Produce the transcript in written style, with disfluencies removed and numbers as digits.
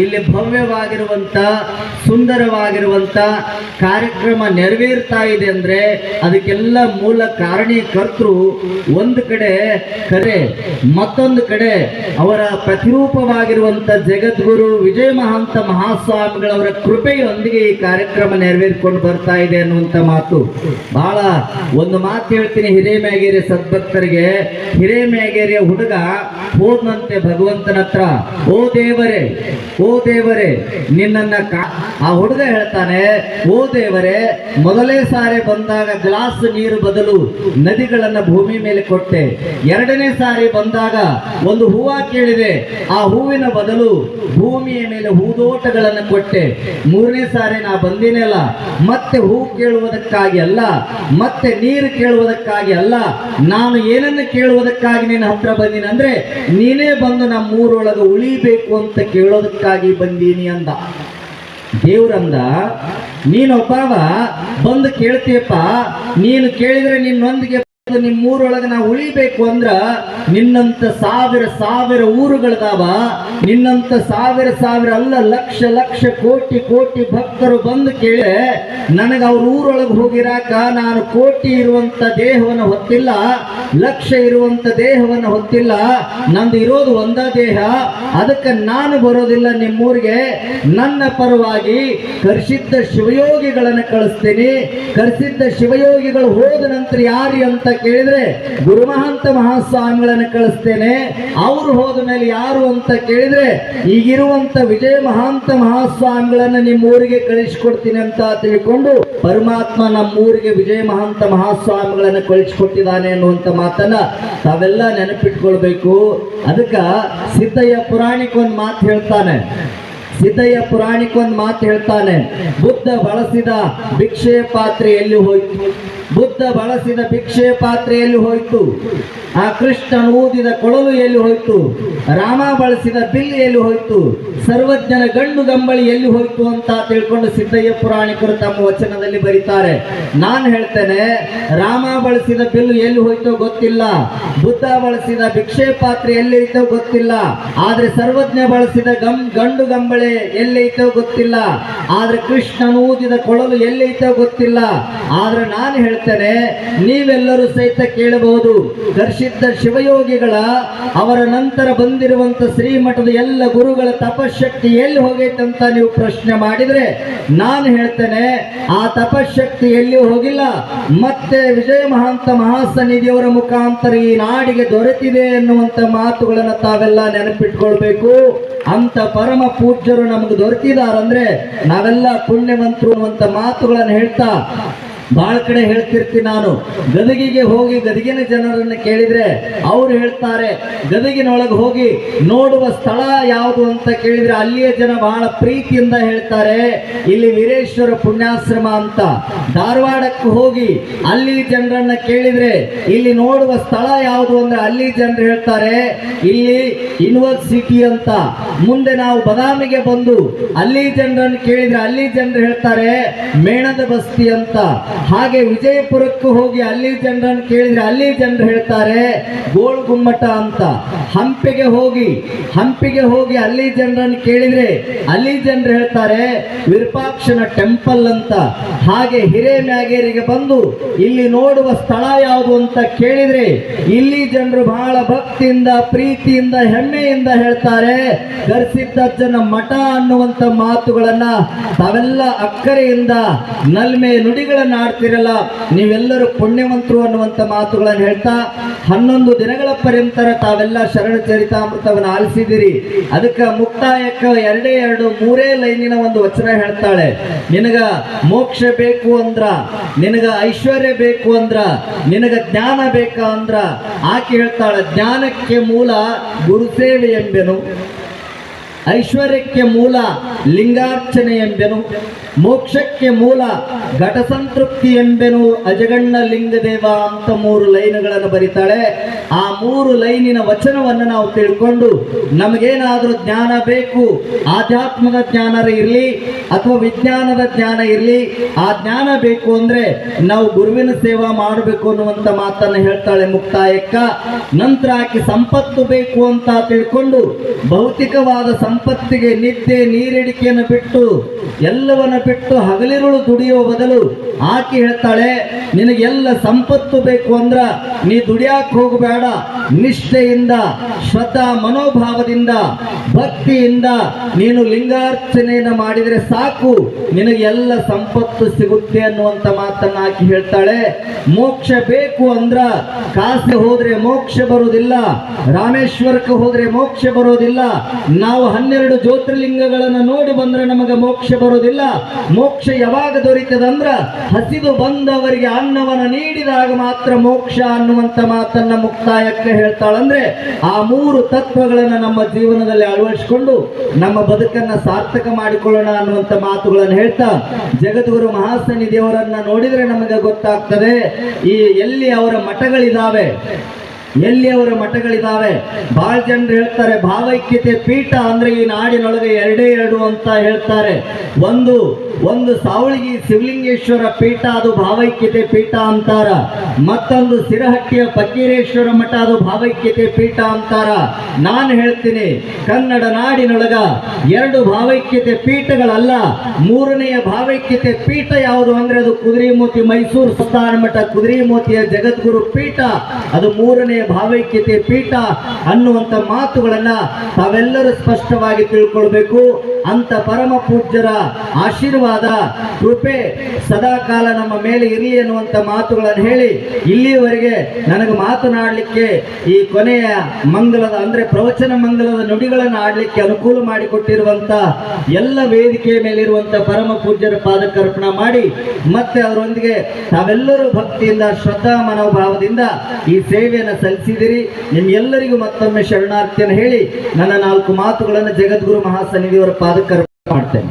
ಇಲ್ಲಿ ಭವ್ಯವಾಗಿರುವಂತ ಸುಂದರವಾಗಿರುವಂತ ಕಾರ್ಯಕ್ರಮ ನೆರವೇರ್ತಾ ಇದೆ ಅಂದ್ರೆ ಅದಕ್ಕೆಲ್ಲ ಮೂಲ ಕಾರಣೀಕರ್ತರು ಒಂದು ಕಡೆ ಕರೆ, ಮತ್ತೊಂದು ಕಡೆ ಅವರ ಪ್ರತಿರೂಪವಾಗಿರುವಂತ ಜಗದ್ಗುರು ವಿಜಯ ಮಹಾಂತ ಮಹಾಸ್ವಾಮಿಗಳವರ ಕೃಪೆಯೊಂದಿಗೆ ಈ ಕಾರ್ಯಕ್ರಮ ನೆರವೇರಿಕೊಂಡು ಬರ್ತಾ ಇದೆ ಅನ್ನುವಂತ ಮಾತು. ಬಹಳ ಒಂದು ಮಾತು ಹೇಳ್ತೀನಿ ಹಿರೇಮೇಗೇರಿಯ ಸದ್ಭಕ್ತರಿಗೆ. ಹಿರೇಮೇಗೇರಿಯ ಹುಡುಗ ಹೋದಂತೆ ಭಗವಂತನ ಹತ್ರ, ಓ ದೇವರೇ, ಓ ದೇವರೇ ನಿನ್ನನ್ನ ಆ ಹುಡುಗ ಹೇಳ್ತಾನೆ, ಓ ದೇವರೇ ಮೊದಲೇ ಸಾರಿ ಬಂದಾಗ ಗ್ಲಾಸ್ ನೀರು ಬದಲು ನದಿಗಳನ್ನ ಭೂಮಿ ಮೇಲೆ ಕೊಟ್ಟೆ. ಎರಡನೇ ಸಾರಿ ಬಂದಾಗ ಒಂದು ಹೂವ ಕೇಳಿದೆ, ಆ ಹೂವಿನ ಬದಲು ಭೂಮಿಯ ಮೇಲೆ ಹೂದೋಟಗಳನ್ನು ಕೊಟ್ಟೆ. ಮೂರನೇ ಸಾರಿ ನಾ ಬಂದಿನಲ್ಲ, ಮತ್ತೆ ಹೂ ಕೇಳುವುದಕ್ಕಾಗಿ ಅಲ್ಲ, ಮತ್ತೆ ನೀರು ಕೇಳುವುದಕ್ಕಾಗಿ ಅಲ್ಲ, ನಾನು ಏನನ್ನು ಕೇಳುವುದಕ್ಕಾಗಿ ನಿನ್ನ ಹತ್ರ ಬಂದೀನಿ ಅಂದ್ರೆ ನೀನೇ ಬಂದು ನಮ್ಮ ಊರೊಳಗೆ ಉಳಿಬೇಕು ಅಂತ ಕೇಳೋದಕ್ಕಾಗಿ ಬಂದೀನಿ ಅಂದ. ದೇವ್ರಂದ, ನೀನೊಬ್ಬವ ಬಂದು ಕೇಳ್ತೀಯಪ್ಪ, ನೀನು ಕೇಳಿದ್ರೆ ನಿನ್ನೊಂದಿಗೆ ನಿಮ್ಮೂರೊಳಗೆ ನಾವು ಉಳಿಬೇಕು ಅಂದ್ರ ನಿನ್ನಂತ ಸಾವಿರ ಸಾವಿರ ಊರುಗಳದಾವ, ನಿನ್ನಂತ ಸಾವಿರ ಸಾವಿರ ಅಲ್ಲ ಲಕ್ಷ ಲಕ್ಷ ಕೋಟಿ ಕೋಟಿ ಭಕ್ತರು ಬಂದು ಕೇಳಿ ನನಗೆ ಅವ್ರ ಊರೊಳಗೆ ಹೋಗಿರಾಕ ನಾನು ಕೋಟಿ ಇರುವಂತ ದೇಹವನ್ನು ಹೊತ್ತಿಲ್ಲ, ಲಕ್ಷ ಇರುವಂತ ದೇಹವನ್ನು ಹೊತ್ತಿಲ್ಲ, ನಂದು ಇರೋದು ಒಂದ ದೇಹ, ಅದಕ್ಕೆ ನಾನು ಬರೋದಿಲ್ಲ ನಿಮ್ಮೂರಿಗೆ. ನನ್ನ ಪರವಾಗಿ ಕರ್ಸಿದ್ದ ಶಿವಯೋಗಿಗಳನ್ನು ಕಳಿಸ್ತೀನಿ. ಕರ್ಸಿದ್ದ ಶಿವಯೋಗಿಗಳು ಹೋದ ನಂತರ ಯಾರಿ ಅಂತ ಕೇಳಿದ್ರೆ ಗುರುಮಹಂತ ಮಹಾಸ್ವಾಮಿಗಳನ್ನು ಕಳಿಸ್ತೇನೆ. ಅವರು ಹೋದ ಮೇಲೆ ಯಾರು ಅಂತ ಕೇಳಿದ್ರೆ ಈಗಿರುವಂತ ವಿಜಯ ಮಹಾಂತ ಮಹಾಸ್ವಾಮಿಗಳನ್ನ ನಿಮ್ಮ ಊರಿಗೆ ಕಳಿಸಿಕೊಡ್ತೀನಿ ಅಂತ ತಿಳ್ಕೊಂಡು ಪರಮಾತ್ಮ ನಮ್ಮೂರಿಗೆ ವಿಜಯ ಮಹಾಂತ ಮಹಾಸ್ವಾಮಿಗಳನ್ನು ಕಳಿಸಿಕೊಟ್ಟಿದ್ದಾನೆ ಅನ್ನುವಂತ ಮಾತನ್ನ ತಾವೆಲ್ಲ ನೆನಪಿಟ್ಕೊಳ್ಬೇಕು. ಅದಕ್ಕ ಸಿದ್ದಯ್ಯ ಪುರಾಣಿಕೊಂದು ಮಾತು ಹೇಳ್ತಾನೆ. ಸಿದ್ದಯ್ಯ ಪುರಾಣಿಕೊಂದು ಮಾತು ಹೇಳ್ತಾನೆ, ಬುದ್ಧ ಬಳಸಿದ ಭಿಕ್ಷೆ ಪಾತ್ರೆ ಎಲ್ಲಿ ಹೋಯ್ತು? ಬುದ್ಧ ಬಳಸಿದ ಭಿಕ್ಷೆ ಪಾತ್ರೆಯಲ್ಲಿ ಹೋಯ್ತು. ಆ ಕೃಷ್ಣನು ಊದಿದ ಕೊಳಲು ಎಲ್ಲಿ ಹೋಯ್ತು? ರಾಮ ಬಳಸಿದ ಬಿಲ್ಲು ಎಲ್ಲಿ ಹೋಯ್ತು? ಸರ್ವಜ್ಞನ ಗಂಡು ಗಂಬಳಿ ಎಲ್ಲಿ ಹೋಯ್ತು ಅಂತ ತಿಳ್ಕೊಂಡು ಸಿದ್ದಯ್ಯ ಪುರಾಣಿಕರು ತಮ್ಮ ವಚನದಲ್ಲಿ ಬರೀತಾರೆ. ನಾನು ಹೇಳ್ತೇನೆ, ರಾಮ ಬಳಸಿದ ಬಿಲ್ಲು ಎಲ್ಲಿ ಹೋಯ್ತೋ ಗೊತ್ತಿಲ್ಲ, ಬುದ್ಧ ಬಳಸಿದ ಭಿಕ್ಷೆ ಪಾತ್ರೆ ಎಲ್ಲಿ ಐತೋ ಗೊತ್ತಿಲ್ಲ, ಆದ್ರೆ ಸರ್ವಜ್ಞ ಬಳಸಿದ ಗಂಡು ಗಂಬಳಿ ಎಲ್ಲಿ ಐತೋ ಗೊತ್ತಿಲ್ಲ, ಆದ್ರೆ ಕೃಷ್ಣನು ಊದಿದ ಕೊಳಲು ಎಲ್ಲಿ ಐತೋ ಗೊತ್ತಿಲ್ಲ. ಆದ್ರೆ ನಾನು ಹೇಳ್ತೇನೆ, ನೀವೆಲ್ಲರೂ ಸಹಿತ ಕೇಳಬಹುದು, ದರ್ಶಿದ್ದ ಶಿವಯೋಗಿಗಳ ಅವರ ನಂತರ ಬಂದಿರುವಂತ ಶ್ರೀಮಠದ ಎಲ್ಲ ಗುರುಗಳ ತಪಶಕ್ತಿ ಎಲ್ಲಿ ಹೋಗೈತಂತ ನೀವು ಪ್ರಶ್ನೆ ಮಾಡಿದ್ರೆ ನಾನು ಹೇಳ್ತೇನೆ, ಆ ತಪಶಕ್ತಿ ಎಲ್ಲಿ ಹೋಗಿಲ್ಲ, ಮತ್ತೆ ವಿಜಯ ಮಹಾಂತ ಮಹಾಸನ್ನಿಧಿಯವರ ಮುಖಾಂತರ ಈ ನಾಡಿಗೆ ದೊರೆತಿದೆ ಎನ್ನುವಂತ ಮಾತುಗಳನ್ನು ತಾವೆಲ್ಲ ನೆನಪಿಟ್ಕೊಳ್ಬೇಕು. ಅಂತ ಪರಮ ಪೂಜ್ಯರು ನಮಗೆ ದೊರೆತಿದಾರಂದ್ರೆ ನಾವೆಲ್ಲ ಪುಣ್ಯವಂತರು ಅನ್ನುವಂತ ಮಾತುಗಳನ್ನು ಹೇಳ್ತಾ ಬಹಳ ಕಡೆ ಹೇಳ್ತಿರ್ತೀನಿ ನಾನು. ಗದಗಿಗೆ ಹೋಗಿ ಗದಗಿನ ಜನರನ್ನು ಕೇಳಿದ್ರೆ ಅವ್ರು ಹೇಳ್ತಾರೆ, ಗದಗಿನೊಳಗೆ ಹೋಗಿ ನೋಡುವ ಸ್ಥಳ ಯಾವುದು ಅಂತ ಕೇಳಿದ್ರೆ ಅಲ್ಲಿಯ ಜನ ಬಹಳ ಪ್ರೀತಿಯಿಂದ ಹೇಳ್ತಾರೆ, ಇಲ್ಲಿ ವೀರೇಶ್ವರ ಪುಣ್ಯಾಶ್ರಮ ಅಂತ. ಧಾರವಾಡಕ್ಕೆ ಹೋಗಿ ಅಲ್ಲಿ ಜನರನ್ನ ಕೇಳಿದ್ರೆ ಇಲ್ಲಿ ನೋಡುವ ಸ್ಥಳ ಯಾವುದು ಅಂದ್ರೆ ಅಲ್ಲಿ ಜನರು ಹೇಳ್ತಾರೆ ಇಲ್ಲಿ ಯೂನಿವರ್ಸಿಟಿ ಅಂತ. ಮುಂದೆ ನಾವು ಬದಾಮಿಗೆ ಬಂದು ಅಲ್ಲಿ ಜನರನ್ನು ಕೇಳಿದ್ರೆ ಅಲ್ಲಿ ಜನರು ಹೇಳ್ತಾರೆ ಮೇಣದ ಬಸ್ತಿ ಅಂತ. ಹಾಗೆ ವಿಜಯಪುರಕ್ಕೆ ಹೋಗಿ ಅಲ್ಲಿ ಜನರನ್ನು ಕೇಳಿದ್ರೆ ಅಲ್ಲಿ ಜನರು ಹೇಳ್ತಾರೆ ಗೋಳು ಗುಮ್ಮಟ ಅಂತ. ಹಂಪಿಗೆ ಹೋಗಿ ಅಲ್ಲಿ ಜನರನ್ನು ಕೇಳಿದ್ರೆ ಅಲ್ಲಿ ಜನರು ಹೇಳ್ತಾರೆ ವಿರೂಪಾಕ್ಷನ ಟೆಂಪಲ್ ಅಂತ. ಹಾಗೆ ಹಿರೇಮ್ಯಾಗೇರಿಗೆ ಬಂದು ಇಲ್ಲಿ ನೋಡುವ ಸ್ಥಳ ಯಾವುದು ಅಂತ ಕೇಳಿದ್ರೆ ಇಲ್ಲಿ ಜನರು ಬಹಳ ಭಕ್ತಿಯಿಂದ ಪ್ರೀತಿಯಿಂದ ಹೆಮ್ಮೆಯಿಂದ ಹೇಳ್ತಾರೆ ಗರ್ಸಿದ್ದಜ್ಜನ ಮಠ ಅನ್ನುವಂತ ಮಾತುಗಳನ್ನ ತಾವೆಲ್ಲ ಅಕ್ಕರೆಯಿಂದ ನಲ್ಮೆ ನುಡಿಗಳನ್ನ ಆಡ್ತಿರಲ್ಲ, ನೀವೆಲ್ಲರೂ ಪುಣ್ಯವಂತರು ಅನ್ನುವಂತ ಮಾತುಗಳನ್ನು ಹೇಳ್ತಾ 11 ದಿನಗಳ ಪರ್ಯಂತರ ತಾವೆಲ್ಲ ಶರಣ ಚರಿತಾಮೃತವನ್ನು ಆಲಿಸಿದಿರಿ. ಅದಕ್ಕೆ ಮುಕ್ತಾಯಕ್ಕೆ 2-3 ಲೈನಿನ ಒಂದು ವಚನ ಹೇಳ್ತಾಳೆ. ನಿನಗ ಮೋಕ್ಷ ಬೇಕು ಅಂದ್ರ, ನಿನಗ ಐಶ್ವರ್ಯ ಬೇಕು ಅಂದ್ರ, ನಿನಗ ಜ್ಞಾನ ಬೇಕಾ ಅಂದ್ರ ಆಕೆ ಹೇಳ್ತಾಳೆ ಜ್ಞಾನಕ್ಕೆ ಮೂಲ ಗುರುಸೇವೆ ಎಂಬೆನು, ಐಶ್ವರ್ಯಕ್ಕೆ ಮೂಲ ಲಿಂಗಾರ್ಚನೆ ಎಂಬೆನು, ಮೋಕ್ಷಕ್ಕೆ ಮೂಲ ಘಟ ಸಂತೃಪ್ತಿ ಎಂಬೆನು ಅಜಗಣ್ಣ ಲಿಂಗದೇವ ಅಂತ 3 ಲೈನ್ಗಳನ್ನು ಬರೀತಾಳೆ. ಆ 3 ಲೈನಿನ ವಚನವನ್ನು ನಾವು ತಿಳ್ಕೊಂಡು ನಮಗೇನಾದ್ರೂ ಜ್ಞಾನ ಬೇಕು, ಆಧ್ಯಾತ್ಮದ ಜ್ಞಾನ ಇರಲಿ ಅಥವಾ ವಿಜ್ಞಾನದ ಜ್ಞಾನ ಇರಲಿ, ಆ ಜ್ಞಾನ ಬೇಕು ಅಂದ್ರೆ ನಾವು ಗುರುವಿನ ಸೇವಾ ಮಾಡಬೇಕು ಅನ್ನುವಂತ ಮಾತನ್ನು ಹೇಳ್ತಾಳೆ ಮುಕ್ತಾಯಕ್ಕ. ನಂತರ ಆಕೆ ಸಂಪತ್ತು ಬೇಕು ಅಂತ ತಿಳ್ಕೊಂಡು ಭೌತಿಕವಾದ ಸಂಪತ್ತಿಗೆ ನಿದ್ದೆ ನೀರಿಡಿಕೆಯನ್ನು ಬಿಟ್ಟು ಎಲ್ಲವನ್ನ ಬಿಟ್ಟು ಹಗಲಿರುಳು ದುಡಿಯುವ ಬದಲು ಆಕೆ ಹೇಳ್ತಾಳೆ, ನಿನಗೆಲ್ಲ ಸಂಪತ್ತು ಬೇಕು ಅಂದ್ರ ನೀ ದುಡಿಯಾಕ ಹೋಗಬೇಡ, ನಿಷ್ಠೆಯಿಂದ ಶ್ರದ್ಧಾ ಮನೋಭಾವದಿಂದ ಭಕ್ತಿಯಿಂದ ನೀನು ಲಿಂಗಾರ್ಚನೆಯನ್ನು ಮಾಡಿದರೆ ಸಾಕು, ನಿನಗೆ ಎಲ್ಲ ಸಂಪತ್ತು ಸಿಗುತ್ತೆ ಅನ್ನುವಂತ ಮಾತನ್ನ ಆಕೆ ಹೇಳ್ತಾಳೆ. ಮೋಕ್ಷ ಬೇಕು ಅಂದ್ರ ಕಾಶಿ ಹೋದ್ರೆ ಮೋಕ್ಷ ಬರುವುದಿಲ್ಲ, ರಾಮೇಶ್ವರಕ್ಕೆ ಹೋದ್ರೆ ಮೋಕ್ಷ ಬರೋದಿಲ್ಲ, ನಾವು 12 ಜ್ಯೋತಿರ್ಲಿಂಗಗಳನ್ನು ನೋಡಿ ಬಂದ್ರೆ ನಮಗೆ ಮೋಕ್ಷ ಬರೋದಿಲ್ಲ. ಮೋಕ್ಷ ಯಾವಾಗ ದೊರೀತದಂದ್ರ ಹಸಿದು ಬಂದವರಿಗೆ ಅನ್ನವನ್ನು ನೀಡಿದಾಗ ಮಾತ್ರ ಮೋಕ್ಷ ಅನ್ನುವಂತ ಮಾತನ್ನ ಮುಕ್ತಾಯಕ್ಕೆ ಹೇಳ್ತಾಳಂದ್ರೆ ಆ 3 ತತ್ವಗಳನ್ನು ನಮ್ಮ ಜೀವನದಲ್ಲಿ ಅಳವಡಿಸಿಕೊಂಡು ನಮ್ಮ ಬದುಕನ್ನ ಸಾರ್ಥಕ ಮಾಡಿಕೊಳ್ಳೋಣ ಅನ್ನುವಂತ ಮಾತುಗಳನ್ನು ಹೇಳ್ತಾ, ಜಗದ್ಗುರು ಮಹಾಸನ್ನಿಧಿಯವರನ್ನ ನೋಡಿದ್ರೆ ನಮಗೆ ಗೊತ್ತಾಗ್ತದೆ ಎಲ್ಲಿ ಅವರ ಮಠಗಳಿದಾವೆ, ಎಲ್ಲಿ ಅವರ ಮಠಗಳಿದಾವೆ. ಬಹಳ ಜನರು ಹೇಳ್ತಾರೆ ಭಾವೈಕ್ಯತೆ ಪೀಠ ಅಂದ್ರೆ ಈ ನಾಡಿನೊಳಗೆ 2 ಅಂತ ಹೇಳ್ತಾರೆ. ಒಂದು ಸಾವಳಗಿ ಶಿವಲಿಂಗೇಶ್ವರ ಪೀಠ, ಅದು ಭಾವೈಕ್ಯತೆ ಪೀಠ ಅಂತಾರ. ಮತ್ತೊಂದು ಸಿರಹಟ್ಟಿಯ ಫಕೀರೇಶ್ವರ ಮಠ, ಅದು ಭಾವೈಕ್ಯತೆ ಪೀಠ ಅಂತಾರ. ನಾನು ಹೇಳ್ತೀನಿ, ಕನ್ನಡ ನಾಡಿನೊಳಗ 2 ಭಾವೈಕ್ಯತೆ ಪೀಠಗಳಲ್ಲ, 3ನೆಯ ಭಾವೈಕ್ಯತೆ ಪೀಠ ಯಾವುದು ಅಂದ್ರೆ ಅದು ಕುದುರೆಮೋತಿ ಮೈಸೂರು ಸಂಸ್ಥಾನ ಮಠ, ಕುದುರೆಮೋತಿಯ ಜಗದ್ಗುರು ಪೀಠ, ಅದು 3ನೇ ಭಾವೈಕ್ಯತೆ ಪೀಠ ಅನ್ನುವಂತ ಮಾತುಗಳನ್ನ ತಾವೆಲ್ಲರೂ ಸ್ಪಷ್ಟವಾಗಿ ತಿಳ್ಕೊಳ್ಬೇಕು. ಅಂತ ಪರಮ ಪೂಜ್ಯರ ಆಶೀರ್ವಾದ ಕೃಪೆ ಸದಾಕಾಲ ನಮ್ಮ ಮೇಲೆ ಇರಲಿ ಅನ್ನುವಂತ ಮಾತುಗಳನ್ನು ಹೇಳಿ ಇಲ್ಲಿಯವರೆಗೆ ನನಗೆ ಮಾತನಾಡಲಿಕ್ಕೆ ಈ ಕೊನೆಯ ಮಂಗಲದ ಅಂದ್ರೆ ಪ್ರವಚನ ಮಂಗಲದ ನುಡಿಗಳನ್ನು ಆಡಲಿಕ್ಕೆ ಅನುಕೂಲ ಮಾಡಿಕೊಟ್ಟಿರುವಂತ ಎಲ್ಲ ವೇದಿಕೆಯ ಮೇಲಿರುವಂತ ಪರಮ ಪೂಜ್ಯರ ಪಾದಕರ್ಪಣ ಮಾಡಿ ಮತ್ತೆ ಅವರೊಂದಿಗೆ ತಾವೆಲ್ಲರೂ ಭಕ್ತಿಯಿಂದ ಶ್ರದ್ಧಾ ಮನೋಭಾವದಿಂದ ಈ ಸೇವೆಯನ್ನು ಸಲ್ಲಿಸಿದಿರಿ. ನಿಮ್ಗೆಲ್ಲರಿಗೂ ಮತ್ತೊಮ್ಮೆ ಶರಣಾರ್ಥಿಯನ್ನು ಹೇಳಿ ನನ್ನ 4 ಮಾತುಗಳನ್ನು ಜಗದ್ಗುರು ಮಹಾಸನ್ನಿಧಿಯವರ ಪಾದಕರ್ಪಣೆ ಮಾಡ್ತೇನೆ.